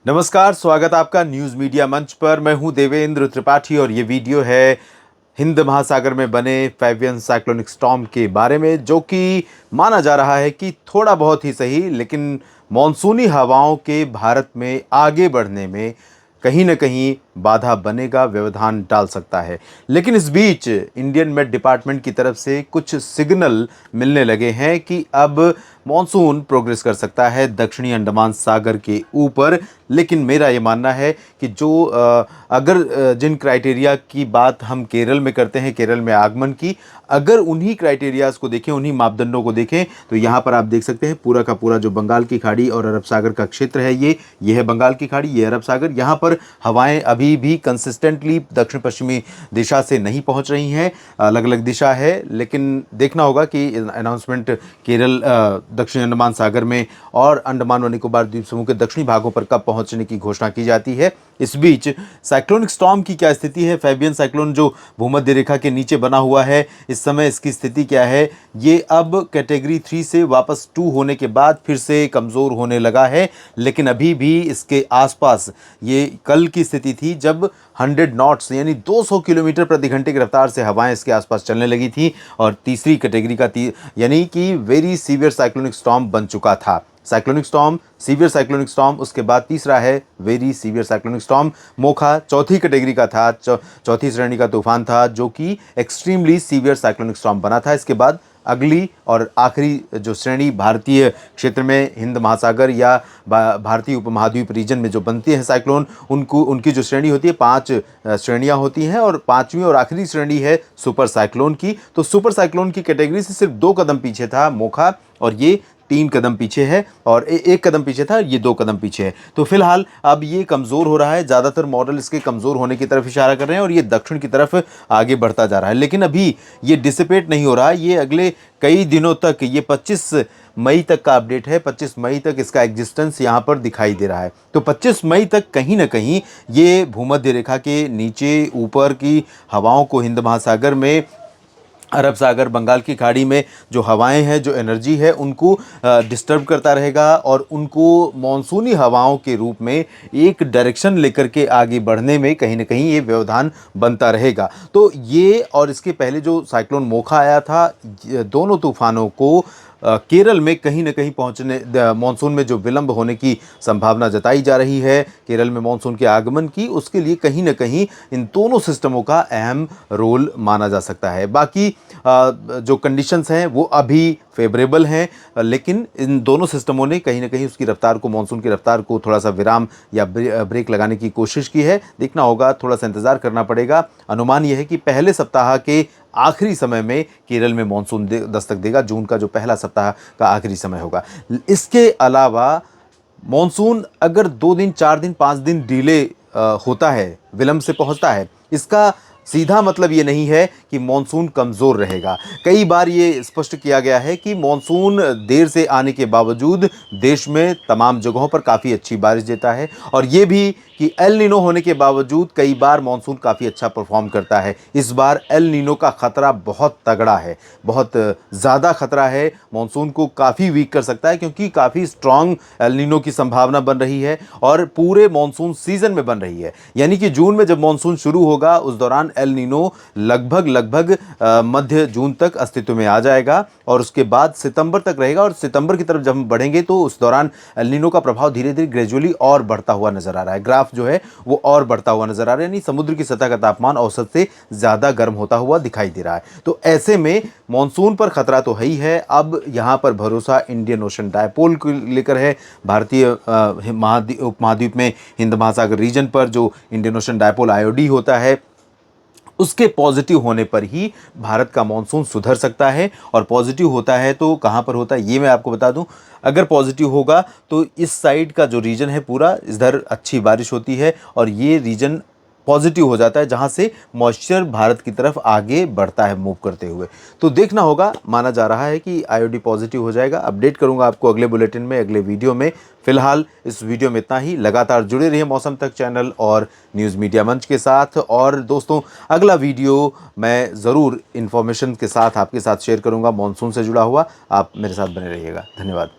नमस्कार, स्वागत आपका न्यूज़ मीडिया मंच पर। मैं हूं देवेंद्र त्रिपाठी और ये वीडियो है हिंद महासागर में बने फेबियन साइक्लोनिक स्टॉर्म के बारे में, जो कि माना जा रहा है कि थोड़ा बहुत ही सही लेकिन मॉनसूनी हवाओं के भारत में आगे बढ़ने में कहीं न कहीं बाधा बनेगा, व्यवधान डाल सकता है। लेकिन इस बीच इंडियन मेट डिपार्टमेंट की तरफ से कुछ सिग्नल मिलने लगे हैं कि अब मॉनसून प्रोग्रेस कर सकता है दक्षिणी अंडमान सागर के ऊपर। लेकिन मेरा ये मानना है कि जिन क्राइटेरिया की बात हम केरल में करते हैं, केरल में आगमन की, अगर उन्हीं क्राइटेरियाज को देखें, उन्हीं मापदंडों को देखें, तो यहाँ पर आप देख सकते हैं पूरा का पूरा जो बंगाल की खाड़ी और अरब सागर का क्षेत्र है, ये है बंगाल की खाड़ी, ये अरब सागर। यहाँ पर हवाएं अभी भी कंसिस्टेंटली दक्षिण पश्चिमी दिशा से नहीं पहुँच रही हैं, अलग अलग दिशा है। लेकिन देखना होगा कि अनाउंसमेंट केरल, दक्षिणी अंडमान सागर में और अंडमान व निकोबार द्वीप समूह के दक्षिणी भागों पर कब पहुंचने की घोषणा की जाती है। इस बीच साइक्लोनिक स्टॉर्म की क्या स्थिति है? फेबियन साइक्लोन जो भूमध्य रेखा के नीचे बना हुआ है, इस समय इसकी स्थिति क्या है? ये अब कैटेगरी 3 से वापस 2 होने के बाद फिर से कमज़ोर होने लगा है, लेकिन अभी भी इसके आसपास, ये कल की स्थिति थी जब 100 नॉट्स यानी 200 किलोमीटर प्रति घंटे की रफ्तार से हवाएं इसके आसपास चलने लगी थी, और तीसरी कैटेगरी का यानी कि वेरी सीवियर साइक्लोनिक स्टॉर्म बन चुका था। Cyclonic storm, severe cyclonic storm, उसके बाद तीसरा है very severe cyclonic storm. Mokha चौथी कैटेगरी का था, चौथी श्रेणी का तूफान था, जो कि एक्सट्रीमली सीवियर साइक्लोनिक स्टॉर्म बना था। इसके बाद अगली और आखिरी जो श्रेणी भारतीय क्षेत्र में, हिंद महासागर या भारतीय उपमहाद्वीप रीजन में जो बनती है साइक्लोन, उनकी जो श्रेणी होती है, 5 श्रेणियां होती हैं, और 5वीं और आखिरी श्रेणी है सुपर साइक्लोन की। तो सुपर साइक्लोन की कैटेगरी से सिर्फ 2 कदम पीछे था मोखा, और ये 3 कदम पीछे है, और 1 कदम पीछे था, ये 2 कदम पीछे है। तो फिलहाल अब ये कमज़ोर हो रहा है, ज़्यादातर मॉडल इसके कमज़ोर होने की तरफ इशारा कर रहे हैं, और ये दक्षिण की तरफ आगे बढ़ता जा रहा है। लेकिन अभी ये डिसिपेट नहीं हो रहा है, ये अगले कई दिनों तक, ये 25 मई तक का अपडेट है, 25 मई तक इसका एग्जिस्टेंस यहाँ पर दिखाई दे रहा है। तो 25 मई तक कहीं ना कहीं ये भूमध्य रेखा के नीचे ऊपर की हवाओं को हिंद महासागर में, अरब सागर, बंगाल की खाड़ी में जो हवाएं हैं, जो एनर्जी है, उनको डिस्टर्ब करता रहेगा, और उनको मॉनसूनी हवाओं के रूप में एक डायरेक्शन लेकर के आगे बढ़ने में कहीं ना कहीं ये व्यवधान बनता रहेगा। तो ये और इसके पहले जो साइक्लोन मोखा आया था, दोनों तूफानों को केरल में कहीं ना कहीं पहुंचने, मॉनसून में जो विलंब होने की संभावना जताई जा रही है, केरल में मॉनसून के आगमन की, उसके लिए कहीं ना कहीं इन दोनों सिस्टमों का अहम रोल माना जा सकता है। बाकी जो कंडीशंस हैं वो अभी फेवरेबल हैं, लेकिन इन दोनों सिस्टमों ने कहीं ना कहीं उसकी रफ्तार को, मॉनसून की रफ्तार को थोड़ा सा विराम या ब्रेक लगाने की कोशिश की है। देखना होगा, थोड़ा सा इंतज़ार करना पड़ेगा। अनुमान यह है कि पहले सप्ताह के आखिरी समय में केरल में मॉनसून दस्तक देगा, जून का जो पहला सप्ताह का आखिरी समय होगा। इसके अलावा मॉनसून अगर 2 दिन, 4 दिन, 5 दिन डिले होता है, विलंब से पहुंचता है, इसका सीधा मतलब ये नहीं है कि मॉनसून कमज़ोर रहेगा। कई बार ये स्पष्ट किया गया है कि मॉनसून देर से आने के बावजूद देश में तमाम जगहों पर काफ़ी अच्छी बारिश देता है, और ये भी कि एल नीनो होने के बावजूद कई बार मॉनसून काफ़ी अच्छा परफॉर्म करता है। इस बार एल नीनो का ख़तरा बहुत तगड़ा है, बहुत ज़्यादा ख़तरा है, मॉनसून को काफ़ी वीक कर सकता है, क्योंकि काफ़ी स्ट्रांग एल नीनो की संभावना बन रही है, और पूरे मॉनसून सीज़न में बन रही है। यानी कि जून में जब मॉनसून शुरू होगा, उस दौरान एल नीनो लगभग मध्य जून तक अस्तित्व में आ जाएगा, और उसके बाद सितंबर तक रहेगा, और सितंबर की तरफ जब हम बढ़ेंगे तो उस दौरान एल नीनो का प्रभाव धीरे धीरे ग्रेजुअली और बढ़ता हुआ नजर आ रहा है। ग्राफ जो है वो और बढ़ता हुआ नजर आ रहा है, यानी समुद्र की सतह का तापमान औसत से ज़्यादा गर्म होता हुआ दिखाई दे रहा है। तो ऐसे में मॉनसून पर खतरा तो है ही है। अब यहाँ पर भरोसा इंडियन ओशन डायपोल को लेकर है, भारतीय उपमहाद्वीप में हिंद महासागर रीजन पर जो इंडियन ओशन डायपोल आईओडी होता है, उसके पॉजिटिव होने पर ही भारत का मॉनसून सुधर सकता है। और पॉजिटिव होता है तो कहाँ पर होता है ये मैं आपको बता दूं। अगर पॉजिटिव होगा तो इस साइड का जो रीजन है पूरा, इधर अच्छी बारिश होती है, और ये रीजन पॉजिटिव हो जाता है, जहाँ से मॉइस्चर भारत की तरफ आगे बढ़ता है मूव करते हुए। तो देखना होगा, माना जा रहा है कि आईओडी पॉजिटिव हो जाएगा। अपडेट करूंगा आपको अगले बुलेटिन में, अगले वीडियो में। फिलहाल इस वीडियो में इतना ही। लगातार जुड़े रहिए मौसम तक चैनल और न्यूज़ मीडिया मंच के साथ। और दोस्तों, अगला वीडियो मैं ज़रूर इन्फॉर्मेशन के साथ आपके साथ शेयर करूंगा, मॉनसून से जुड़ा हुआ। आप मेरे साथ बने रहिएगा। धन्यवाद।